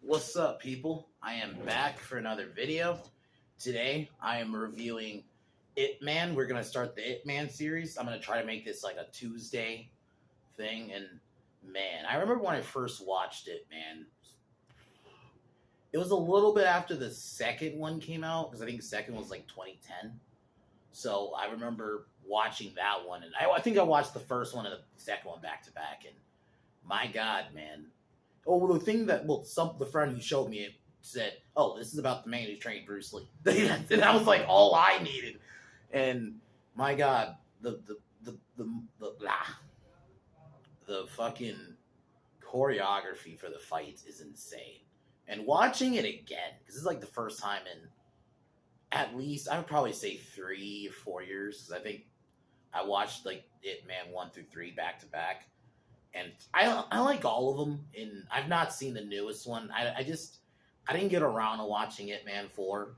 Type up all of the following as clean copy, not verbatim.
What's up, people? I am back for another video. Today, I am reviewing Ip Man. We're going to start the Ip Man series. I'm going to try to make this like a Tuesday thing. And man, I remember when I first watched it, man. It was a little bit after the second one came out, because I think the second was like 2010. So I remember watching that one. And I think I watched the first one and the second one back to back. And my God, man. Oh, the thing that the friend who showed me it said, "Oh, this is about the man who trained Bruce Lee." And that was like all I needed. And my God, the fucking choreography for the fights is insane. And watching it again, because it's like the first time in at least I would probably say 3 or 4 years, because I think I watched like Ip Man 1 through 3 back to back. And I like all of them, and I've not seen the newest one. I didn't get around to watching Ip Man 4,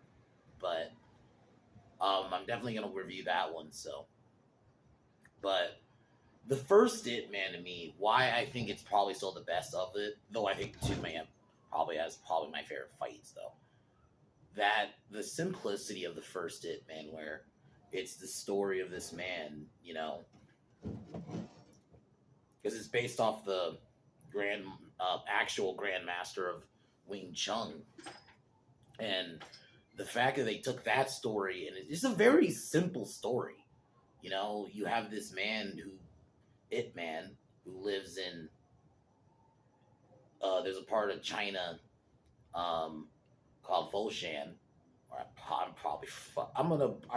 but I'm definitely gonna review that one. So, but the first Ip Man to me, why I think it's probably still the best of it, though I think 2 Man probably has my favorite fights though. That the simplicity of the first Ip Man, where it's the story of this man, because it's based off the actual grandmaster of Wing Chun, and the fact that they took that story and it's a very simple story. You have this man Ip Man, who lives in there's a part of China called Foshan. I'm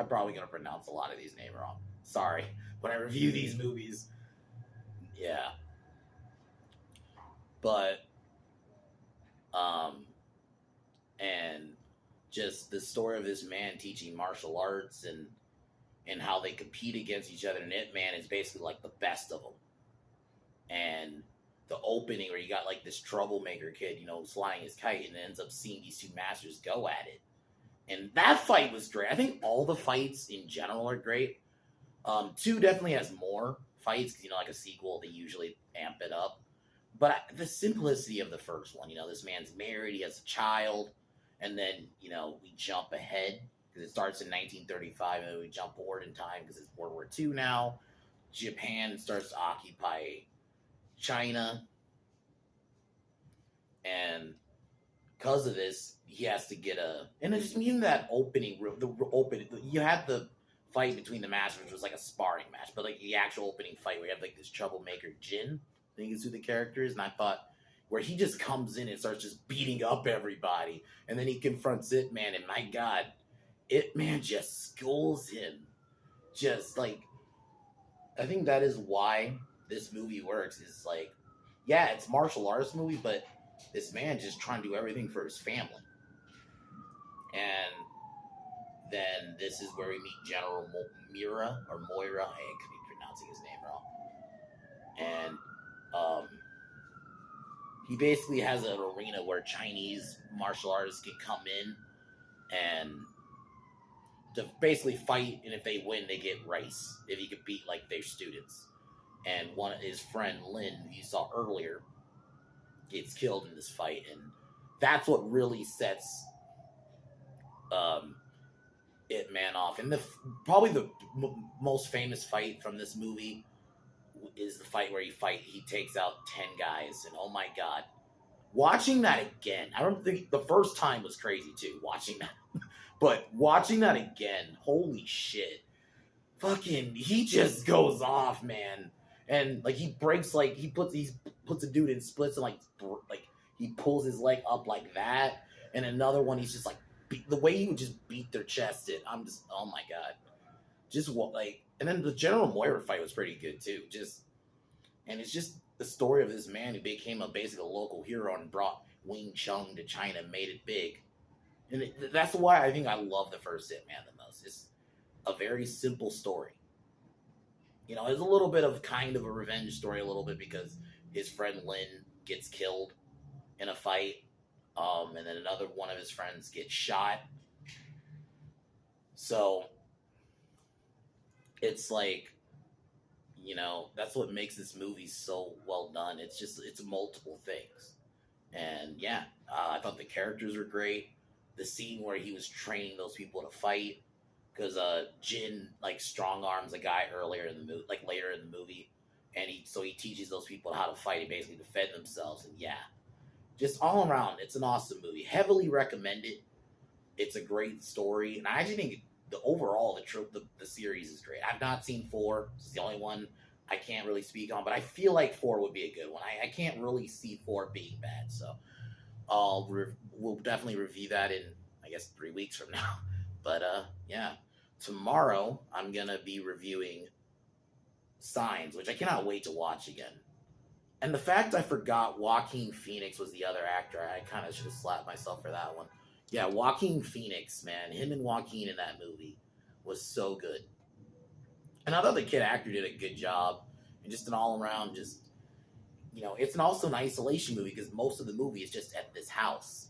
probably gonna pronounce a lot of these names wrong. Sorry, when I review these movies. Yeah. But and just the story of this man teaching martial arts and how they compete against each other, and Ip Man is basically like the best of them. And the opening where you got like this troublemaker kid, flying his kite, and ends up seeing these 2 masters go at it. And that fight was great. I think all the fights in general are great. 2 definitely has more fights, because like a sequel, they usually amp it up. But the simplicity of the first one, this man's married, he has a child, and then, we jump ahead, because it starts in 1935, and then we jump forward in time, because it's World War II now. Japan starts to occupy China, and because of this, he has to get and it's even that opening, you had the fight between the masters, which was like a sparring match, but like the actual opening fight where you have like this troublemaker Jin, I think is who the character is, and I thought where he just comes in and starts just beating up everybody, and then he confronts Ip Man, and my God, Ip Man just schools him. Just like, I think that is why this movie works. Is like, yeah, it's martial arts movie, but this man just trying to do everything for his family. And then this is where we meet General Moira. I could be pronouncing his name wrong. And he basically has an arena where Chinese martial artists can come in and to basically fight, and if they win, they get rice. If he could beat like their students. And one of his friend Lin, who you saw earlier, gets killed in this fight, and that's what really sets Ip Man off. And probably the most famous fight from this movie is the fight where he takes out 10 guys, and oh my God, watching that again, I don't think the first time was crazy too, watching that, but watching that again, holy shit, fucking, he just goes off, man. And like he breaks, like he puts a dude in splits, and like he pulls his leg up like that, and another one he's just like the way he would just beat their chest in. I'm just, oh my God, just what like. And then the General Moira fight was pretty good too. And it's just the story of this man who became basically a local hero and brought Wing Chun to China, and made it big. And that's why I think I love the first Ip Man the most. It's a very simple story. It's a little bit of kind of a revenge story, a little bit, because his friend Lin gets killed in a fight, and then another one of his friends gets shot. So it's like, that's what makes this movie so well done. It's multiple things. And yeah, I thought the characters were great. The scene where he was training those people to fight, because Jin like strong arms a guy earlier in the movie, like later in the movie, and he teaches those people how to fight and basically defend themselves. And yeah, just all around, it's an awesome movie. Heavily recommended. It's a great story, and I actually think the overall the series is great. I've not seen four. It's the only one I can't really speak on, but I feel like four would be a good one. I can't really see four being bad, so we'll definitely review that in I guess 3 weeks from now. But yeah, tomorrow I'm gonna be reviewing Signs, which I cannot wait to watch again. And the fact I forgot Joaquin Phoenix was the other actor, I kind of should have slapped myself for that one. Yeah, Joaquin Phoenix, man, him and Joaquin in that movie was so good. And I thought the kid actor did a good job, and just an all around, just it's an also an isolation movie because most of the movie is just at this house.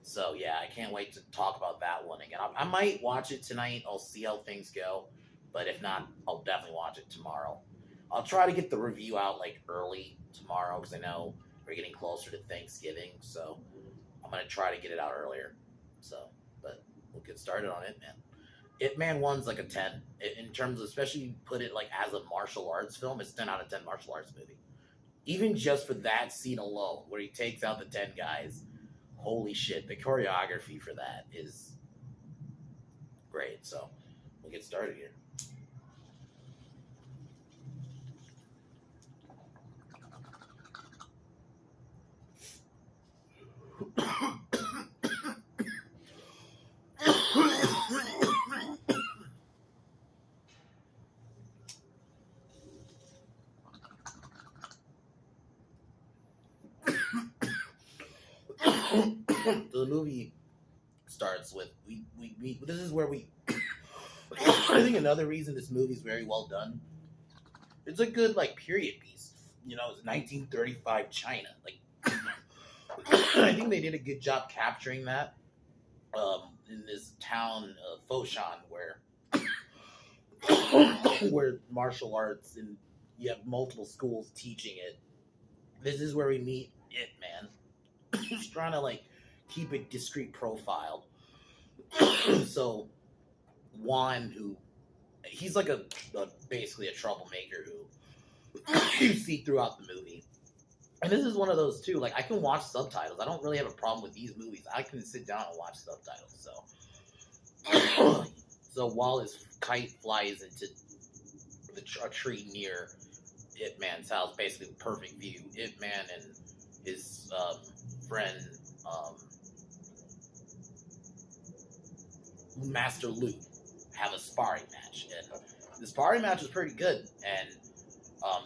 So yeah, I can't wait to talk about that one again. I might watch it tonight. I'll see how things go, but if not, I'll definitely watch it tomorrow. I'll try to get the review out like early tomorrow because I know we're getting closer to Thanksgiving, so I'm gonna try to get it out earlier. So, but we'll get started on it, man. It Man One's like a 10 in terms of, especially put it like as a martial arts film. It's 10 out of 10 martial arts movie. Even just for that scene alone, where he takes out the 10 guys, holy shit, the choreography for that is great. So we'll get started here. The movie starts with we this is where we I think another reason this movie is very well done. It's a good like period piece. It's 1935 China. Like I think they did a good job capturing that in this town Foshan where martial arts and you have multiple schools teaching it. This is where we meet it, man. He's trying to like keep a discreet profile. So Juan, who he's like a basically a troublemaker who you see throughout the movie. And this is one of those too. Like I can watch subtitles. I don't really have a problem with these movies. I can sit down and watch subtitles. So while his kite flies into a tree near Ip Man's house, basically the perfect view. Ip Man and his friend Master Lu have a sparring match, and the sparring match was pretty good. And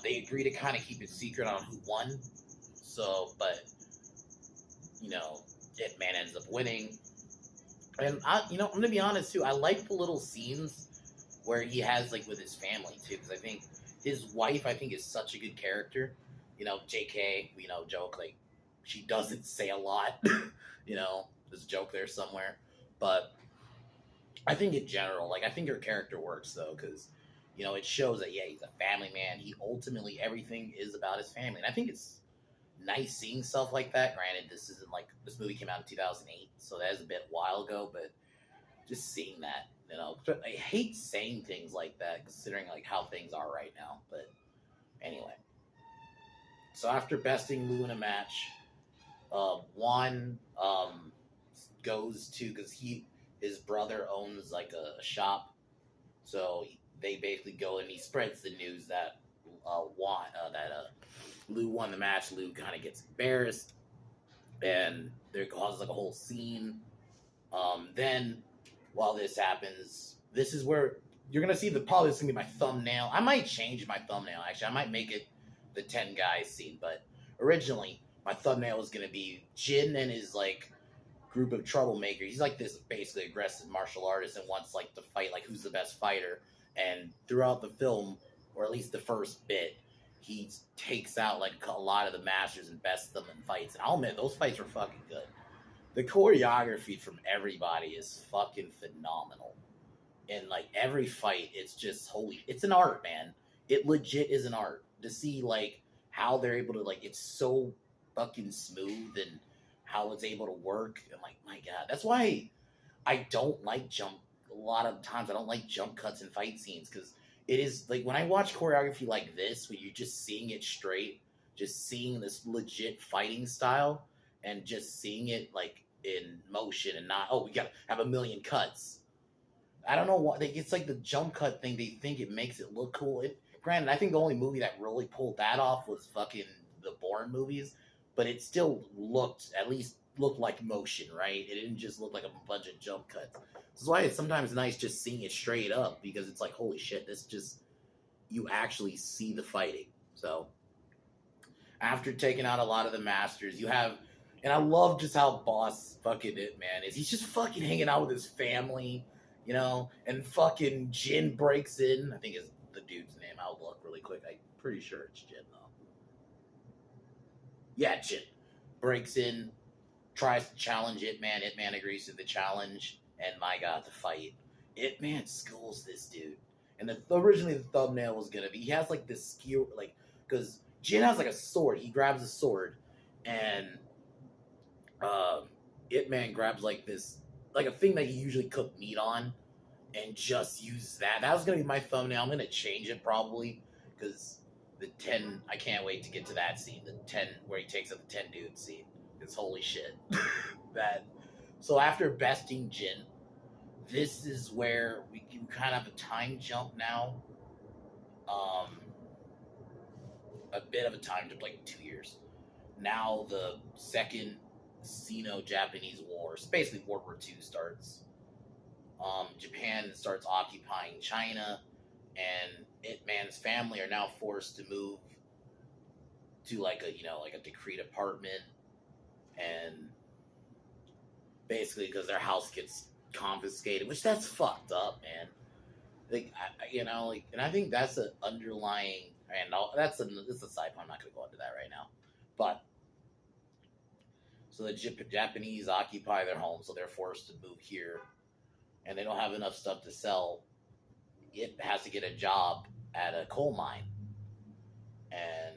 they agree to kind of keep it secret on who won. So, but Ip Man ends up winning. And I'm gonna be honest too. I like the little scenes where he has like with his family too, because I think his wife, I think, is such a good character. J.K. Joke like she doesn't say a lot. There's a joke there somewhere, but I think in general, like I think her character works though, because it shows that yeah, he's a family man. He ultimately everything is about his family, and I think it's nice seeing stuff like that. Granted, this movie came out in 2008, so that is a bit while ago, but just seeing that, I hate saying things like that considering like how things are right now. But anyway, so after besting Lu in a match, Juan goes to because his brother owns like a shop, so they basically go and he spreads the news that Lu won the match. Lu kind of gets embarrassed, and there causes like a whole scene. Then, while this happens, this is where you're gonna see probably this is gonna be my thumbnail. I might change my thumbnail. Actually, I might make it the 10 guys scene. But originally, my thumbnail was gonna be Jin and his like group of troublemakers. He's like this basically aggressive martial artist and wants like to fight like who's the best fighter. And throughout the film, or at least the first bit, he takes out like a lot of the masters and bests them in fights. And I'll admit, those fights were fucking good. The choreography from everybody is fucking phenomenal. And like every fight, it's just it's an art, man. It legit is an art to see like how they're able to like. It's so fucking smooth and how it's able to work. I'm like, my God, that's why I don't like jump. A lot of times, I don't like jump cuts and fight scenes because it is like when I watch choreography like this, where you're just seeing it straight, just seeing this legit fighting style, and just seeing it like in motion and not, oh, we got to have a million cuts. I don't know what it's like the jump cut thing. They think it makes it look cool. Granted, I think the only movie that really pulled that off was fucking the Bourne movies, but it still looked at least looked like motion, right? It didn't just look like a bunch of jump cuts. This is why it's sometimes nice just seeing it straight up because it's like, holy shit, this just you actually see the fighting. So after taking out a lot of the masters, you have, and I love just how boss fucking Ip Man is. He's just fucking hanging out with his family, you know, and fucking Jin breaks in. I think is the dude's name. I'll look really quick. I'm pretty sure it's Jin though. Yeah, Jin breaks in, tries to challenge Ip Man. Ip Man agrees to the challenge, and my God, the fight. Ip Man schools this dude. And originally the thumbnail was gonna be he has like this skill, like because Jin has like a sword. He grabs a sword, and Ip Man grabs like this, like a thing that you usually cook meat on, and just uses that. That was gonna be my thumbnail. I'm gonna change it probably because the 10. I can't wait to get to that scene. The 10 where he takes up the 10 dude scene. It's holy shit. That. So after besting Jin, this is where we can kind of have a time jump now. A bit of a time jump, like 2 years. Now the second Sino-Japanese War, so basically World War II starts. Japan starts occupying China, and Ip Man's family are now forced to move to like a decreed apartment, and basically because their house gets confiscated, which that's fucked up, man. Like and I think that's an underlying, and that's a side point. I'm not going to go into that right now, but so the Japanese occupy their home, so they're forced to move here, and they don't have enough stuff to sell. It has to get a job at a coal mine, and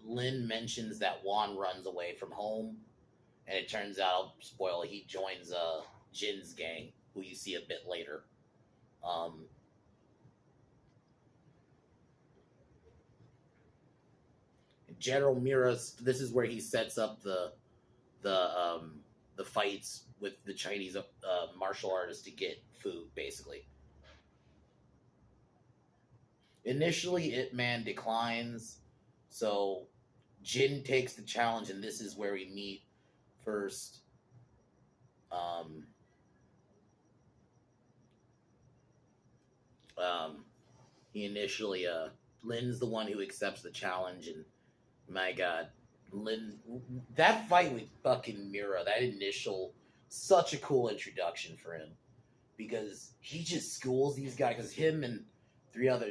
Lin mentions that Juan runs away from home, and it turns out, spoiler, he joins Jin's gang, who you see a bit later. General Mira, this is where he sets up the fights with the Chinese martial artists to get food, basically. Initially, Ip Man declines, so Jin takes the challenge, and this is where we meet first. He initially, Lin's the one who accepts the challenge, and my God, Lin, that fight with fucking Mira, that initial, such a cool introduction for him because he just schools these guys. Because him and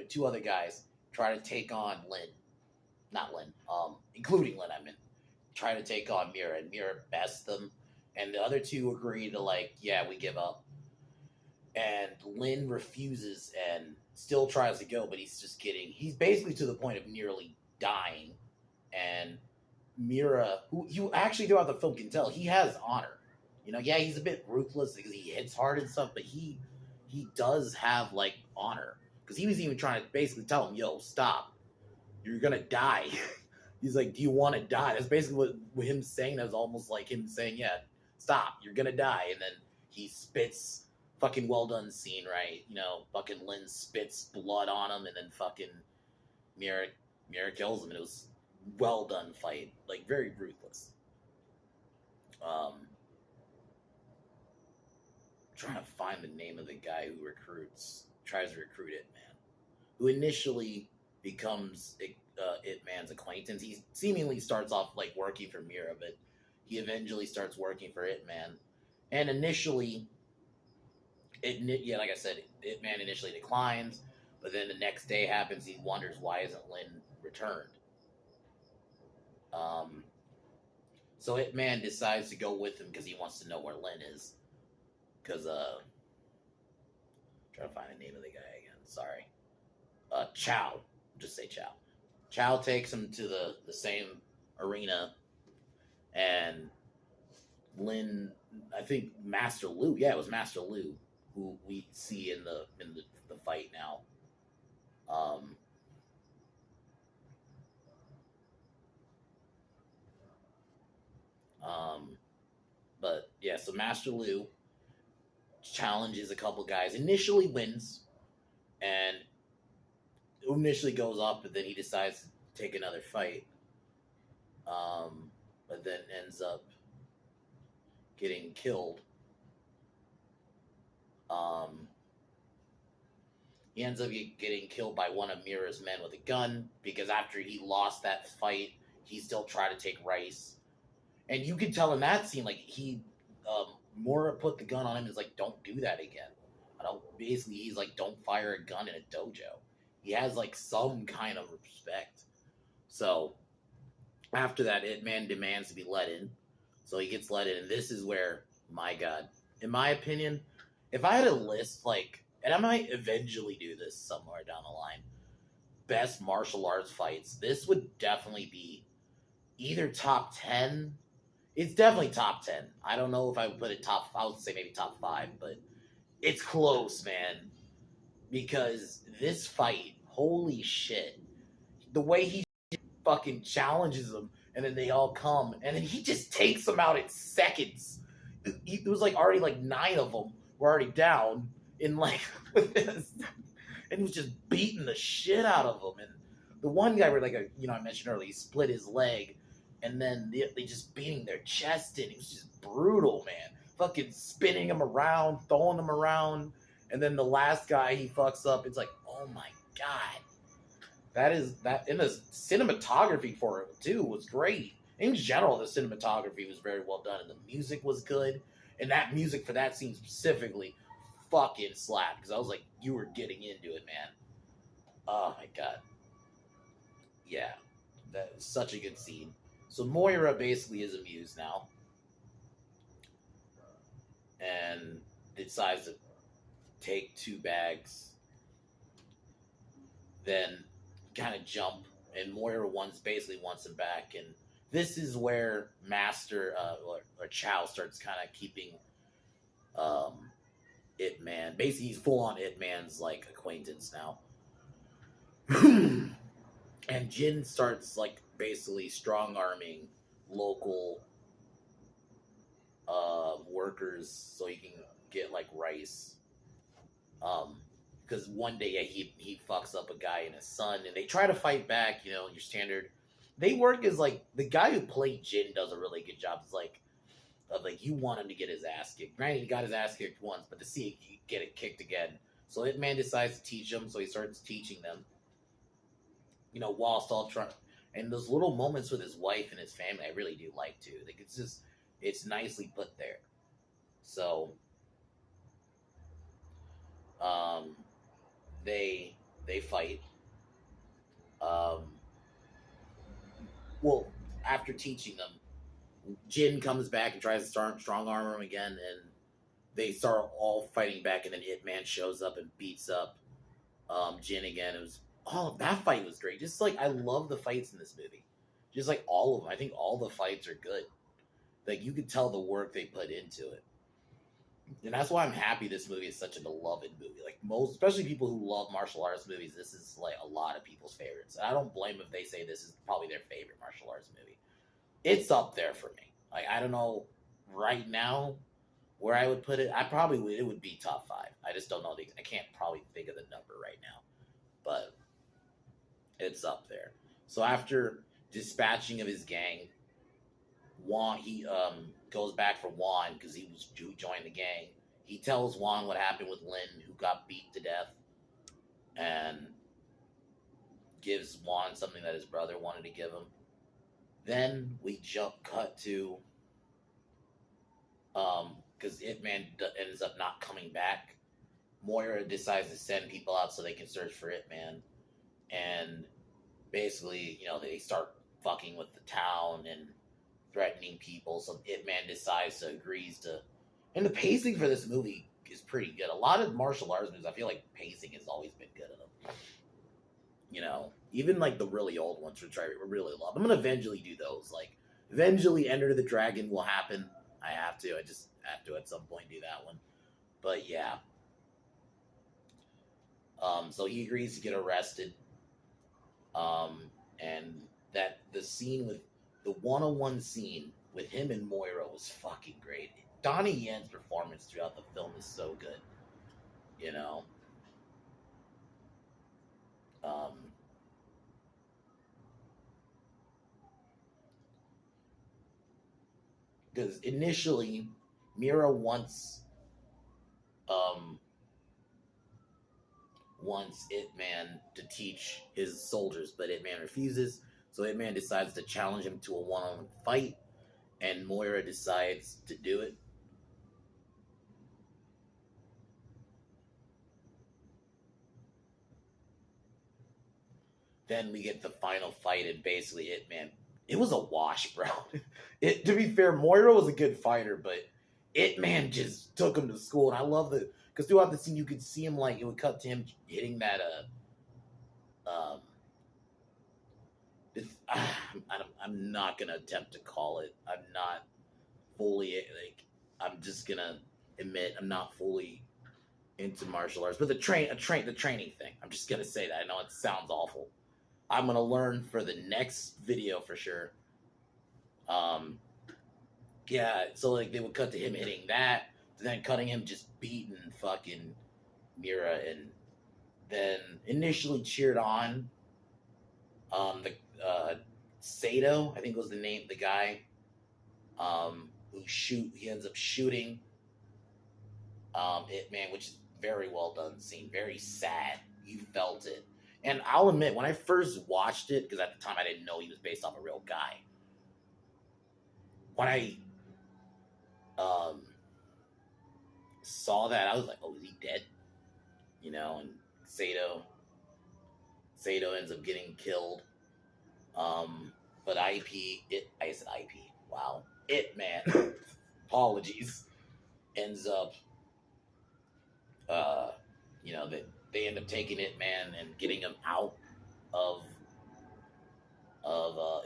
two other guys try to take on Lin, not Lin, including Lin. I mean, try to take on Mira, and Mira bests them, and the other two agree to yeah, we give up. And Lin refuses and still tries to go, but he's basically to the point of nearly dying. And Mira, who you actually throughout the film can tell, he has honor. Yeah, he's a bit ruthless because he hits hard and stuff, but he does have honor. Because he was even trying to basically tell him, yo, stop. You're gonna die. He's like, do you want to die? That's basically what him saying. That was almost like him saying, yeah, stop, you're gonna die. And then he spits, fucking well done scene, right? Fucking Lin spits blood on him, and then fucking Mira kills him, and it was well done fight, very ruthless. Trying to find the name of the guy who tries to recruit Ip Man, who initially becomes Ip Man's acquaintance. He seemingly starts off working for Mira, but he eventually starts working for Ip Man. And initially, like I said, Ip Man initially declines, but then the next day happens. He wonders why isn't Lin returned. So Ip Man decides to go with him because he wants to know where Lin is. Because trying to find the name of the guy again. Sorry. Chow, just say Chow. Chow takes him to the same arena, and Lin, I think Master Lu, yeah, it was Master Lu who we see in the fight now. Um, um, but yeah, so Master Lu challenges a couple guys. Initially wins, and initially goes up, but then he decides to take another fight. But then ends up getting killed. Um, he ends up getting killed by one of Mira's men with a gun because after he lost that fight, he still tried to take Rice, and you can tell in that scene like he Mora put the gun on him. Is like, don't do that again. I don't. Basically, he's like, don't fire a gun in a dojo. He has like some kind of respect. So after that, Ip Man demands to be let in. So he gets let in, and this is where, my God, in my opinion, if I had a list, like, and I might eventually do this somewhere down the line, best martial arts fights, this would definitely be either top 10. It's definitely top 10. I don't know if I would put it top, I would say maybe top 5, but it's close, man. Because this fight, holy shit, the way he fucking challenges them, and then they all come, and then he just takes them out in seconds. It was like already like 9 of them were already down in like, and he was just beating the shit out of them. And the one guy where I mentioned earlier, he split his leg, and then they just beating their chest in. It was just brutal, man. Fucking spinning him around, throwing him around, and then the last guy he fucks up. It's like, oh my God. That is that, and the cinematography for it too was great. In general, the cinematography was very well done, and the music was good. And that music for that scene specifically fucking slapped because I was like, you were getting into it, man. Oh my God, yeah, that was such a good scene. So Moira basically is amused now, and decides to take 2 bags, then kind of jump, and Moira basically wants him back, and this is where Master or Chow starts kind of keeping Ip Man. Basically, he's full on Ip Man's like acquaintance now, and Jin starts like basically strong arming local workers so he can get like rice. Because one day, yeah, he fucks up a guy and his son, and they try to fight back. Your standard. They work as like the guy who played Jin does a really good job. It's like of like you want him to get his ass kicked. Granted, he got his ass kicked once, but to see it get it kicked again. So Ip Man decides to teach him, so he starts teaching them. Whilst all trying, and those little moments with his wife and his family, I really do like too. Like it's nicely put there. So, um, they fight. Um, well, after teaching them, Jin comes back and tries to strong arm him again, and they start all fighting back. And then Ip Man shows up and beats up Jin again. It was that fight was great. Just like I love the fights in this movie, just like all of them. I think all the fights are good. Like you could tell the work they put into it. And that's why I'm happy this movie is such a beloved movie. Like most, especially people who love martial arts movies, this is like a lot of people's favorites. And I don't blame them if they say this is probably their favorite martial arts movie. It's up there for me. Like I don't know right now where I would put it. I probably would. It would be top 5. I just don't know. I can't probably think of the number right now, but it's up there. So after dispatching of his gang, he goes back for Juan because he was joined the gang. He tells Juan what happened with Lin, who got beat to death, and gives Juan something that his brother wanted to give him. Then we cut to because Ip Man ends up not coming back. Moira decides to send people out so they can search for Ip Man, and basically, they start fucking with the town and threatening people. So Ip Man decides to agrees to, and the pacing for this movie is pretty good. A lot of martial arts movies, I feel like pacing has always been good in them. You know, even like the really old ones, which I really love. I'm gonna eventually do those. Like, eventually, Enter the Dragon will happen. I have to. I just have to at some point do that one. But yeah, so he agrees to get arrested. And that the scene with the one-on-one scene with him and Moira was fucking great. Donnie Yen's performance throughout the film is so good. You know, um, because initially Mira um wants Ip Man to teach his soldiers, but Ip Man refuses. So Ip Man decides to challenge him to a one-on-one fight, and Moira decides to do it. Then we get the final fight, and basically Ip Man. It was a wash, bro. To be fair, Moira was a good fighter, but Ip Man just took him to school, and I love that because throughout the scene you could see him like it would cut to him hitting that um It's, I'm not gonna attempt to call it. I'm not fully like. I'm just gonna admit I'm not fully into martial arts, but the training thing. I'm just gonna say that. I know it sounds awful. I'm gonna learn for the next video for sure. Um, yeah. So like they would cut to him hitting that, then cutting him just beating fucking Mira, and then initially cheered on the Sato, I think was the name, the guy he ends up shooting Ip Man, which is very well done scene, very sad. You felt it, and I'll admit when I first watched it, because at the time I didn't know he was based off a real guy. When I um, saw that, I was like, "Oh, is he dead?" You know, and Sato ends up getting killed. But I said IP. Wow, Ip Man. Apologies. Ends up uh, that they end up taking Ip Man and getting him of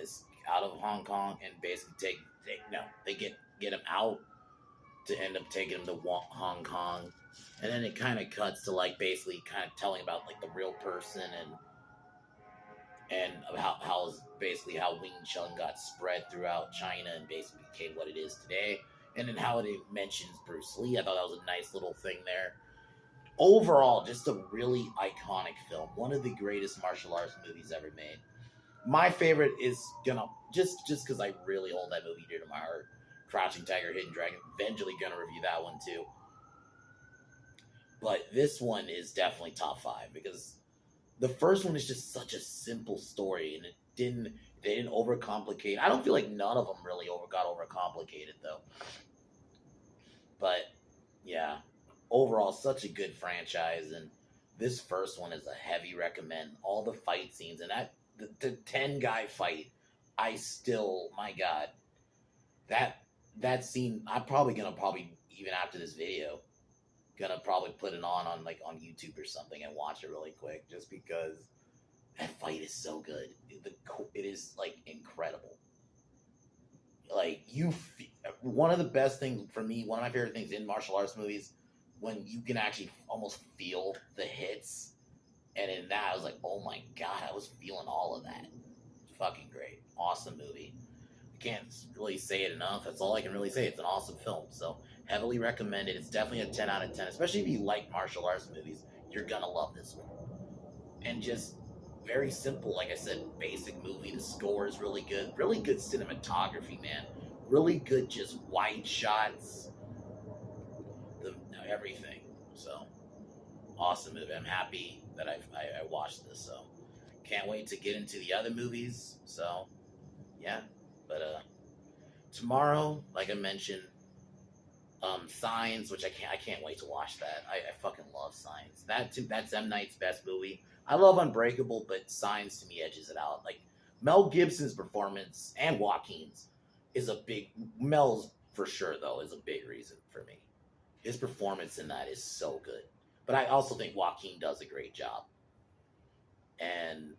is out of Hong Kong, and basically they get him out to end up taking him to Hong Kong, and then it kind of cuts to like basically kind of telling about like the real person, and about how basically how Wing Chun got spread throughout China and basically became what it is today, and then how it mentions Bruce Lee. I thought that was a nice little thing there. Overall, just a really iconic film. One of the greatest martial arts movies ever made. My favorite is gonna just because I really hold that movie dear to my heart. Crouching Tiger, Hidden Dragon. Eventually gonna review that one too. But this one is definitely top five because the first one is just such a simple story, and they didn't overcomplicate. I don't feel like none of them really got overcomplicated though. But yeah, overall, such a good franchise, and this first one is a heavy recommend. All the fight scenes and the 10 guy fight, I still, my God, that scene. I'm probably gonna even after this video, gonna probably put it on like on YouTube or something and watch it really quick, just because that fight is so good. It is like incredible. Like one of the best things for me, one of my favorite things in martial arts movies, when you can actually almost feel the hits. And in that, I was like, oh my God, I was feeling all of that. Fucking great. Awesome movie. I can't really say it enough. That's all I can really say. It's an awesome film. So, heavily recommended. It's definitely a 10 out of 10. Especially if you like martial arts movies, you're going to love this one. And just very simple, like I said, basic movie. The score is really good. Really good cinematography, man. Really good just wide shots. Everything. So, awesome movie. I'm happy that I watched this. So, can't wait to get into the other movies. So, yeah. But tomorrow, like I mentioned, Signs, which I can't wait to watch that. I fucking love Signs. That's M Night's best movie. I love Unbreakable, but Signs to me edges it out. Like Mel Gibson's performance and Joaquin's is a big Mel's for sure though is a big reason for me. His performance in that is so good. But I also think Joaquin does a great job. and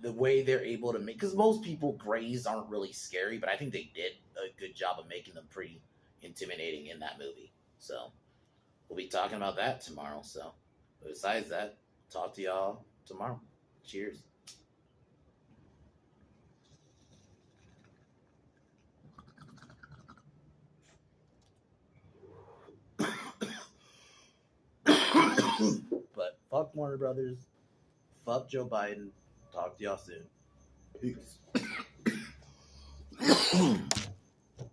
the way they're able to make, because most people Greys aren't really scary, but I think they did a good job of making them pretty intimidating in that movie. So we'll be talking about that tomorrow. So, but besides that, talk to y'all tomorrow. Cheers. But fuck Warner Brothers. Fuck Joe Biden. Talk to y'all soon. Peace.